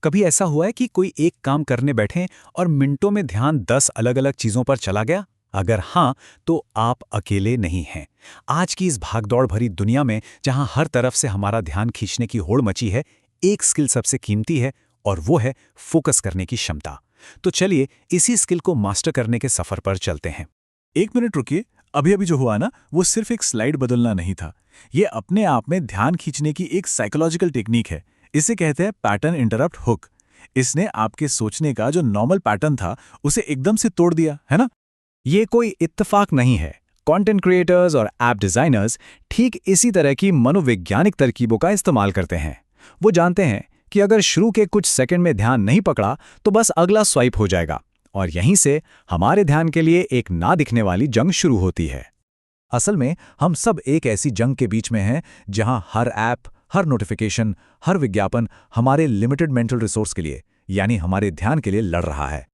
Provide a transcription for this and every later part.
कभी ऐसा हुआ है कि कोई एक काम करने बैठे और मिनटों में ध्यान 10 अलग-अलग चीजों पर चला गया? अगर हाँ, तो आप अकेले नहीं हैं। आज की इस भागदौड़ भरी दुनिया में जहां हर तरफ से हमारा ध्यान खींचने की होड़ मची है, एक स्किल सबसे कीमती है और वो है फोकस करने की क्षमता। तो चलिए इसी स्किल को मास्टर करने के सफर पर चलते हैं। एक मिनट रुकिए। अभी अभी जो हुआ ना, वो सिर्फ एक स्लाइड बदलना नहीं था। ये अपने आप में ध्यान खींचने की एक साइकोलॉजिकल टेक्निक है। इसे कहते हैं पैटर्न इंटरप्ट हुक। इसने आपके सोचने का जो नॉर्मल पैटर्न था उसे एकदम से तोड़ दिया, है ना? ये कोई इत्तेफाक नहीं है। कंटेंट क्रिएटर्स और ऐप डिजाइनर्स ठीक इसी तरह की मनोवैज्ञानिक तरकीबों का इस्तेमाल करते हैं। वो जानते हैं कि अगर शुरू के कुछ सेकंड में ध्यान नहीं पकड़ा तो बस अगला स्वाइप हो जाएगा और यहीं से हमारे ध्यान के लिए एक ना दिखने वाली जंग शुरू होती है। असल में हम सब एक ऐसी जंग के बीच में हैं जहां हर ऐप, हर नोटिफिकेशन, हर विज्ञापन हमारे लिमिटेड मेंटल रिसोर्स के लिए, यानी हमारे ध्यान के लिए लड़ रहा है।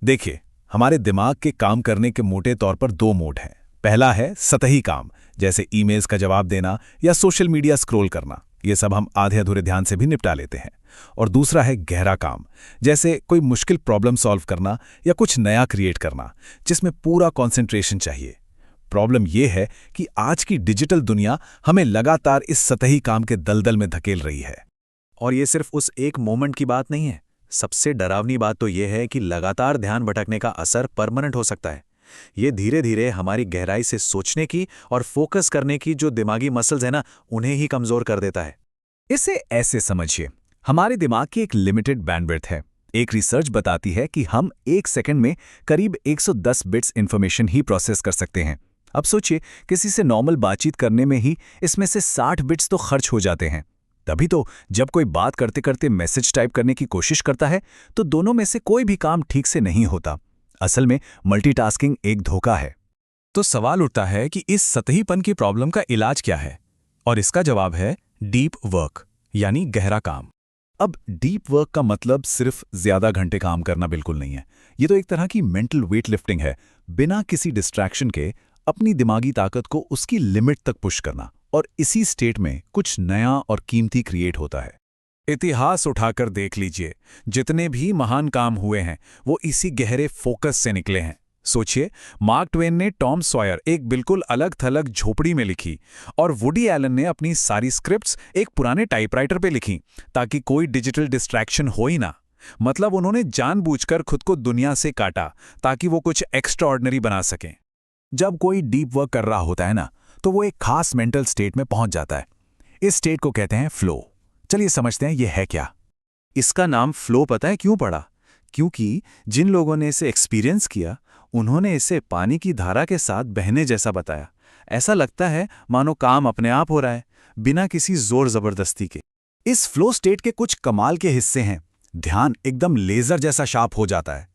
देखिए, हमारे दिमाग के काम करने के मोटे तौर पर दो मोड हैं। पहला है सतही काम, जैसे ईमेल्स का जवाब देना या सोशल मीडिया स्क्रॉल करना। ये सब हम आधे अधूरे ध्यान से भी निपटा लेते हैं। और दूसरा है गहरा काम, जैसे कोई मुश्किल प्रॉब्लम सॉल्व करना या कुछ नया क्रिएट करना, जिसमें पूरा कंसंट्रेशन चाहिए। प्रॉब्लम यह है कि आज की डिजिटल दुनिया हमें लगातार इस सतही काम के दलदल में धकेल रही है। और ये सिर्फ उस एक मोमेंट की बात नहीं है। सबसे डरावनी बात तो यह है कि लगातार ध्यान भटकने का असर परमानेंट हो सकता है। ये धीरे धीरे हमारी गहराई से सोचने की और फोकस करने की जो दिमागी मसल्स है ना, उन्हें ही कमजोर कर देता है। इसे ऐसे समझिए, हमारे दिमाग की एक लिमिटेड बैंडविड्थ है। एक रिसर्च बताती है कि हम एक सेकंड में करीब 110 बिट्स इंफॉर्मेशन ही प्रोसेस कर सकते हैं। अब सोचिए, किसी से नॉर्मल बातचीत करने में ही इसमें से 60 बिट्स तो खर्च हो जाते हैं। तभी तो जब कोई बात करते करते मैसेज टाइप करने की कोशिश करता है तो दोनों में से कोई भी काम ठीक से नहीं होता। असल में मल्टीटास्किंग एक धोखा है। तो सवाल उठता है कि इस सतहीपन की प्रॉब्लम का इलाज क्या है? और इसका जवाब है डीप वर्क, यानी गहरा काम। अब डीप वर्क का मतलब सिर्फ ज्यादा घंटे काम करना बिल्कुल नहीं है। ये तो एक तरह की मेंटल वेट लिफ्टिंग है। बिना किसी डिस्ट्रैक्शन के अपनी दिमागी ताकत को उसकी लिमिट तक पुश करना, और इसी स्टेट में कुछ नया और कीमती क्रिएट होता है। इतिहास उठाकर देख लीजिए, जितने भी महान काम हुए हैं वो इसी गहरे फोकस से निकले हैं। सोचिए, मार्क ट्वेन ने टॉम सॉयर एक बिल्कुल अलग थलग झोपड़ी में लिखी, और वुडी एलन ने अपनी सारी स्क्रिप्ट्स एक पुराने टाइपराइटर पे लिखी, ताकि कोई डिजिटल डिस्ट्रैक्शन हो ही ना। मतलब उन्होंने जानबूझकर खुद को दुनिया से काटा ताकि वो कुछ एक्स्ट्राऑर्डिनरी बना सकें। जब कोई डीप वर्क कर रहा होता है ना, तो वो एक खास मेंटल स्टेट में पहुंच जाता है। इस स्टेट को कहते हैं फ्लो। चलिए समझते हैं ये है क्या। इसका नाम फ्लो पता है क्यों पड़ा? क्योंकि जिन लोगों ने इसे एक्सपीरियंस किया, उन्होंने इसे पानी की धारा के साथ बहने जैसा बताया। ऐसा लगता है मानो काम अपने आप हो रहा है, बिना किसी जोर जबरदस्ती के। इस फ्लो स्टेट के कुछ कमाल के हिस्से हैं। ध्यान एकदम लेजर जैसा शार्प हो जाता है,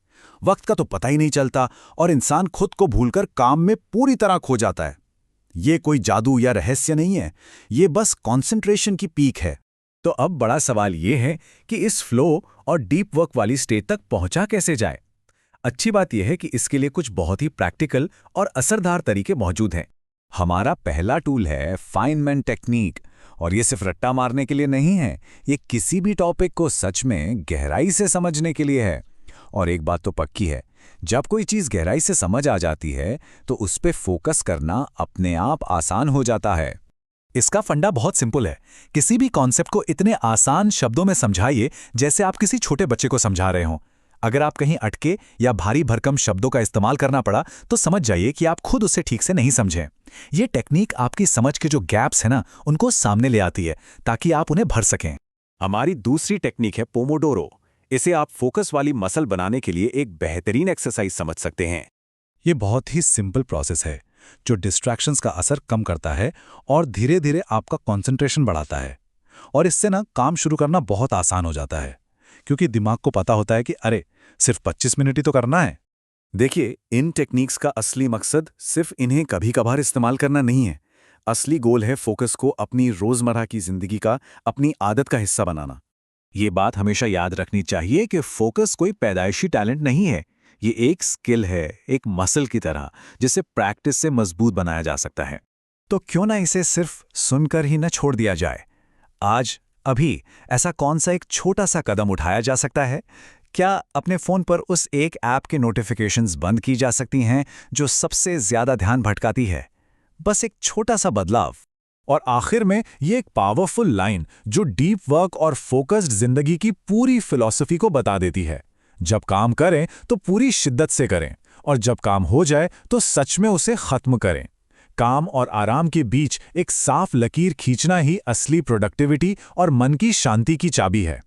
वक्त का तो पता ही नहीं चलता और इंसान खुद को भूलकर काम में पूरी तरह खो जाता है। ये कोई जादू या रहस्य नहीं है, ये बस कंसंट्रेशन की पीक है। तो अब बड़ा सवाल ये है कि इस फ्लो और डीप वर्क वाली स्टेट तक पहुंचा कैसे जाए। अच्छी बात यह है कि इसके लिए कुछ बहुत ही प्रैक्टिकल और असरदार तरीके मौजूद हैं। हमारा पहला टूल है फाइनमैन टेक्निक, और ये सिर्फ रट्टा मारने के लिए नहीं है, ये किसी भी टॉपिक को सच में गहराई से समझने के लिए है। और एक बात तो पक्की है, जब कोई चीज गहराई से समझ आ जाती है तो उस पे फोकस करना अपने आप आसान हो जाता है। इसका फंडा बहुत सिंपल है। किसी भी कॉन्सेप्ट को इतने आसान शब्दों में समझाइए जैसे आप किसी छोटे बच्चे को समझा रहे हों। अगर आप कहीं अटके या भारी भरकम शब्दों का इस्तेमाल करना पड़ा तो समझ जाइए कि आप खुद उसे ठीक से नहीं समझें। ये टेक्निक आपकी समझ के जो गैप्स हैं ना, उनको सामने ले आती है ताकि आप उन्हें भर सकें। हमारी दूसरी टेक्निक है पोमोडोरो। इसे आप फोकस वाली मसल बनाने के लिए एक बेहतरीन एक्सरसाइज समझ सकते हैं। ये बहुत ही सिंपल प्रोसेस है जो डिस्ट्रैक्शंस का असर कम करता है और धीरे धीरे आपका कंसंट्रेशन बढ़ाता है। और इससे ना काम शुरू करना बहुत आसान हो जाता है, क्योंकि दिमाग को पता होता है कि अरे सिर्फ 25 मिनट ही तो करना है। देखिए, इन टेक्निक्स का असली मकसद सिर्फ इन्हें कभी कभार इस्तेमाल करना नहीं है। असली गोल है फोकस को अपनी रोजमर्रा की जिंदगी का, अपनी आदत का हिस्सा बनाना। ये बात हमेशा याद रखनी चाहिए कि फोकस कोई पैदाइशी टैलेंट नहीं है। ये एक स्किल है, एक मसल की तरह, जिसे प्रैक्टिस से मजबूत बनाया जा सकता है। तो क्यों ना इसे सिर्फ सुनकर ही न छोड़ दिया जाए। आज अभी ऐसा कौन सा एक छोटा सा कदम उठाया जा सकता है? क्या अपने फ़ोन पर उस एक ऐप के नोटिफिकेशंस बंद की जा सकती हैं जो सबसे ज़्यादा ध्यान भटकाती है? बस एक छोटा सा बदलाव। और आखिर में ये एक पावरफुल लाइन जो डीप वर्क और फोकस्ड जिंदगी की पूरी फिलॉसफी को बता देती है। जब काम करें तो पूरी शिद्दत से करें, और जब काम हो जाए तो सच में उसे खत्म करें। काम और आराम के बीच एक साफ लकीर खींचना ही असली प्रोडक्टिविटी और मन की शांति की चाबी है।